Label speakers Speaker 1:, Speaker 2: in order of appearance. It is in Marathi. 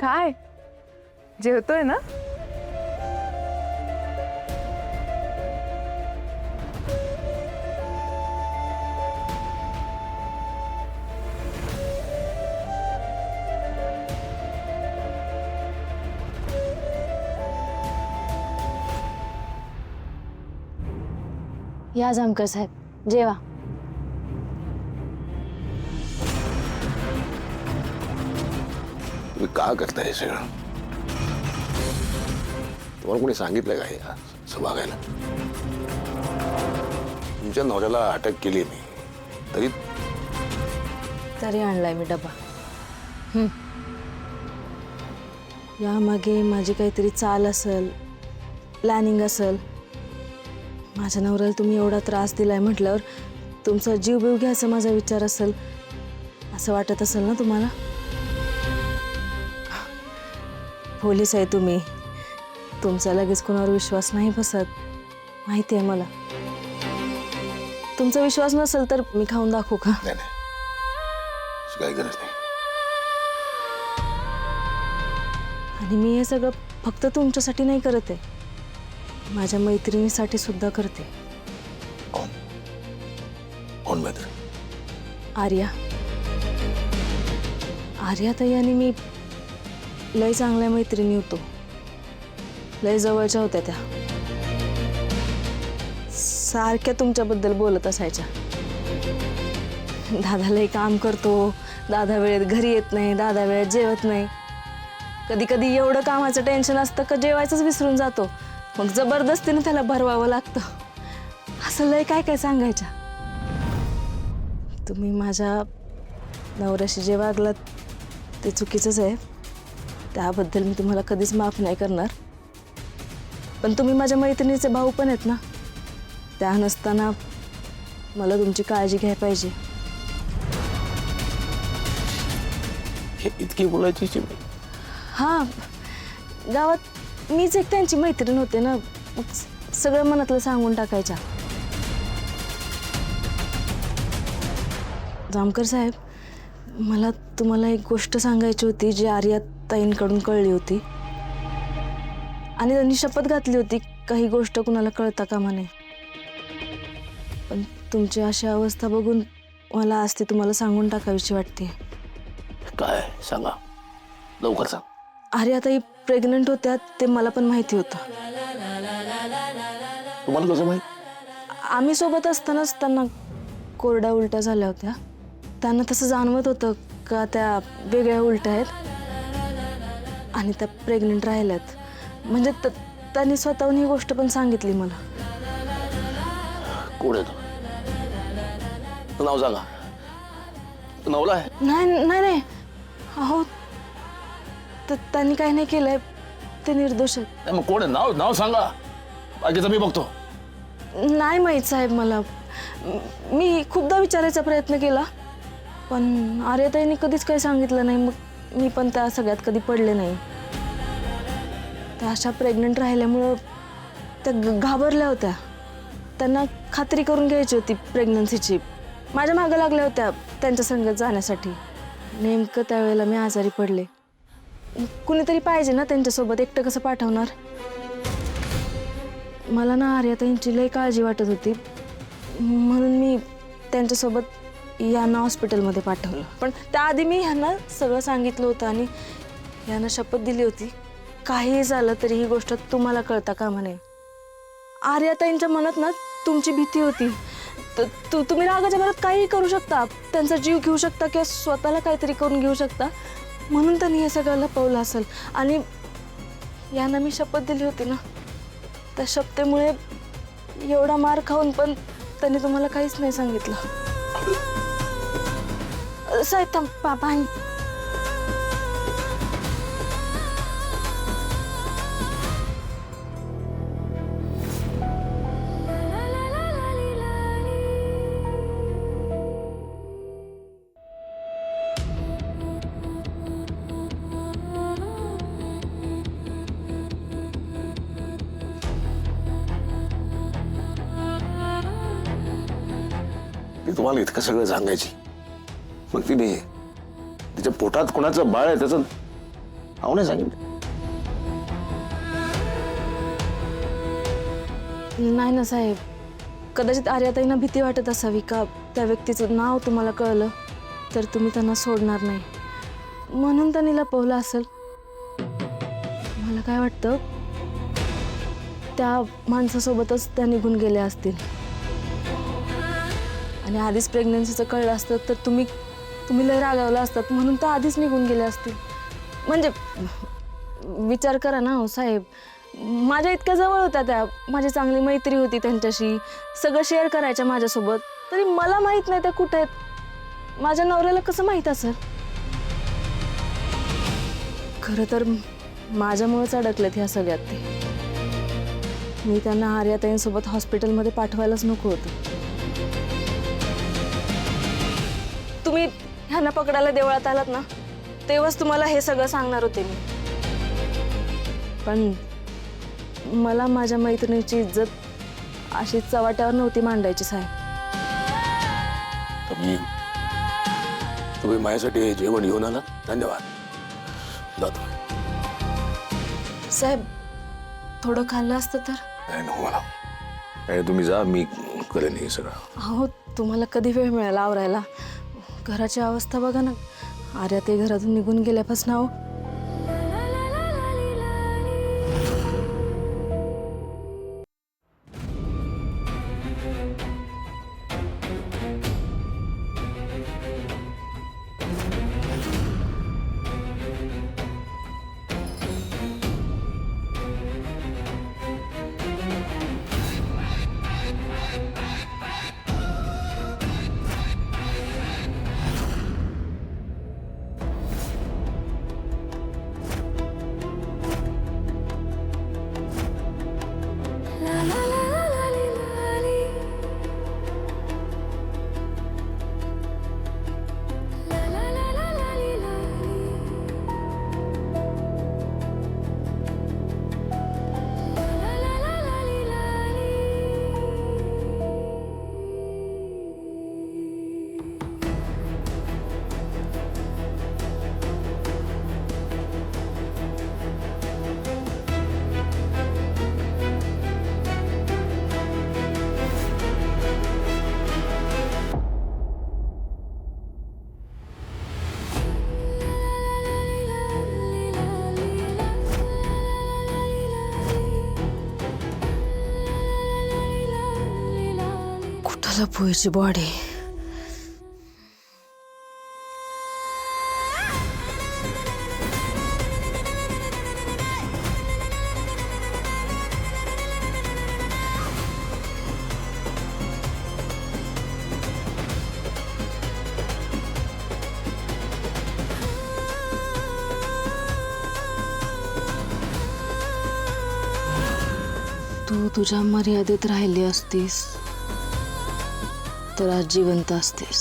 Speaker 1: काय जेवतोय ना?
Speaker 2: या जामकर साहेब जेवा.
Speaker 3: तुम्ही का करताय हे सगळं? तुम्हाला कोणी सांगितलं का हे असं वागायला? तुमच्या नवऱ्याला अटक केली मी
Speaker 2: तरी आणलाय मी डबा. यामागे माझी काहीतरी चाल असेल, प्लॅनिंग असेल. माझ्या नवऱ्याला तुम्ही एवढा त्रास दिलाय म्हटल्यावर तुमचा जीव बिव घ्यायचा माझा विचार असेल असं वाटत असेल ना तुम्हाला? पोलीस आहे तुम्ही, तुमचा लगेच कोणावर विश्वास नाही बसत, माहिती आहे मला. तुमचा विश्वास नसेल तर मी खाऊन दाखवू का?
Speaker 3: नाही नाही, अशी काही गरज नाही.
Speaker 2: आणि मी हे सगळं फक्त तुमच्यासाठी नाही करत आहे, माझ्या मैत्रिणीसाठी सुद्धा करते.
Speaker 3: कोण कोण मैत्रीण?
Speaker 2: आर्या. आर्या ताई आणि मी लय चांगल्या मैत्रिणी होतो, लय जवळच्या होत्या त्या. सारख्या तुमच्याबद्दल बोलत असायच्या. दादा लय काम करतो, दादा वेळेत घरी येत नाही, दादा वेळेत जेवत नाही. कधी कधी एवढं कामाचं टेन्शन असतं का जेवायचंच विसरून जातो, मग जबरदस्तीने त्याला भरवावं लागतं. असं लय काय काय सांगायच्या. तुम्ही माझ्या नवऱ्याशी जे वागलात ते चुकीचंच आहे, त्याबद्दल मी तुम्हाला कधीच माफ नाही करणार. पण तुम्ही माझ्या मैत्रिणीचे भाऊ पण आहेत ना, त्या नसताना मला तुमची काळजी घ्यायला पाहिजे.
Speaker 3: हे इतकी बोलायची चिमणी?
Speaker 2: हां, गावात मीच एक त्यांची मैत्रीण होते ना, मग सगळं मनातलं सांगून टाकायच्या. जामकर साहेब, मला तुम्हाला एक गोष्ट सांगायची होती जी आर्या ताईंकडून कळली होती आणि त्यांनी शपथ घातली होती काही गोष्ट कुणाला कळता कामा नये. पण तुमची अशी अवस्था बघून मला आज ती तुम्हाला सांगून टाकावीशी वाटते.
Speaker 3: काय? सांगा लवकर सांग.
Speaker 2: आर्या ताई प्रेग्नंट होत्या ते मला पण माहिती होतं.
Speaker 3: तुम्हाला कसं माहित?
Speaker 2: आम्ही सोबत असतानाच त्यांना कोरड्या उलट्या झाल्या होत्या. त्यांना तसं जाणवत होतं का त्या वेगळ्या उलट्या आहेत आणि त्या प्रेग्नंट राहिल्यात. म्हणजे त्यांनी स्वतःहून ही गोष्ट पण सांगितली मला.
Speaker 3: कोण आहे तो? नाव सांगा. तो नवला आहे?
Speaker 2: नाही नाही नाही, अहो त्यांनी काही नाही केलंय, ते निर्दोष आहेत.
Speaker 3: नाही, मग कोण आहे? नाव नाव सांगा, बाकीचं मी बघतो.
Speaker 2: नाही माहीत साहेब मला. मी खूपदा विचारायचा प्रयत्न केला पण आर्याताईंनी कधीच काही सांगितलं नाही. मग मी पण त्या सगळ्यात कधी पडले नाही. त्या अशा प्रेग्नंट राहिल्यामुळं त्या घाबरल्या होत्या. त्यांना खात्री करून घ्यायची होती प्रेग्नन्सीची. माझ्या मागं लागल्या होत्या त्यांच्या संगत जाण्यासाठी. नेमकं त्यावेळेला मी आजारी पडले. कुणीतरी पाहिजे ना त्यांच्यासोबत, एकटं कसं पाठवणार. मला ना आर्याताईंची लई काळजी वाटत होती, म्हणून मी त्यांच्यासोबत यांना हॉस्पिटलमध्ये पाठवलं. पण त्याआधी मी ह्यांना सगळं सांगितलं होतं आणि यांना शपथ दिली होती काही झालं तरी ही गोष्ट तुम्हाला कळता कामा नये. आर्याताईंच्या मनात ना तुमची भीती होती. तुम्ही रागाच्या भरात काहीही करू शकता, त्यांचा जीव घेऊ शकता किंवा स्वतःला काहीतरी करून घेऊ शकता, म्हणून त्यांनी हे सगळं लपवलं असेल. आणि यांना मी शपथ दिली होती ना, त्या शपथेमुळे एवढा मार खाऊन पण त्यांनी तुम्हाला काहीच नाही सांगितलं. साहेब थांब, पापा
Speaker 3: ती तुम्हाला इतकं सगळं सांगायची, मग तिने तिच्या पोटात कोणाचं बाळ आहे त्याचं अहो नाही सांगितलं.
Speaker 2: नाही ना साहेब, कदाचित आर्याताईंना भीती वाटत असावी का त्या व्यक्तीचं नाव तुम्हाला कळलं तर तुम्ही त्यांना सोडणार नाही, म्हणून त्यांनी लपवलं असेल. मला काय वाटतं त्या माणसासोबतच त्या निघून गेल्या असतील आणि आधीच प्रेग्नन्सीचं कळलं असतं तर तुम्ही लय रागावला असतात म्हणून तर आधीच निघून गेल्या असतील. म्हणजे विचार करा ना हो साहेब, माझ्या इतक्या जवळ होत्या त्या, माझी चांगली मैत्री होती त्यांच्याशी, सगळं शेअर करायच्या माझ्यासोबत, तरी मला माहीत नाही त्या कुठे आहेत. माझ्या नवऱ्याला कसं माहीत असेल? खरं तर माझ्यामुळेच अडकलेत ह्या सगळ्यात ते. मी त्यांना आर्याताईंसोबत हॉस्पिटलमध्ये पाठवायलाच नको होतं. तुम्ही ह्यांना पकडायला देवळात आलात ना तेव्हाच तुम्हाला हे सगळं सांगणार होते मी, पण मला माझ्या मैत्रिणीची इज्जत अशी चव्हाट्यावर नव्हती मांडायची साहेब.
Speaker 3: तुम्ही माझ्यासाठी जेवण घेऊन आला, धन्यवाद. जातो.
Speaker 2: साहेब थोडं खाल्लं असतं तर.
Speaker 3: नाही नको मला. नाही तुम्ही जा, मी करेन हे सगळं.
Speaker 2: अहो तुम्हाला कधी वेळ मिळाला आवरायला? घराची अवस्था बघा ना, आर्या ते घरातून निघून गेल्यापासून अहो. लपवायची बॉडी. तू तुझ्या मर्यादेत राहिली असतीस तर आज जिवंत असतेस.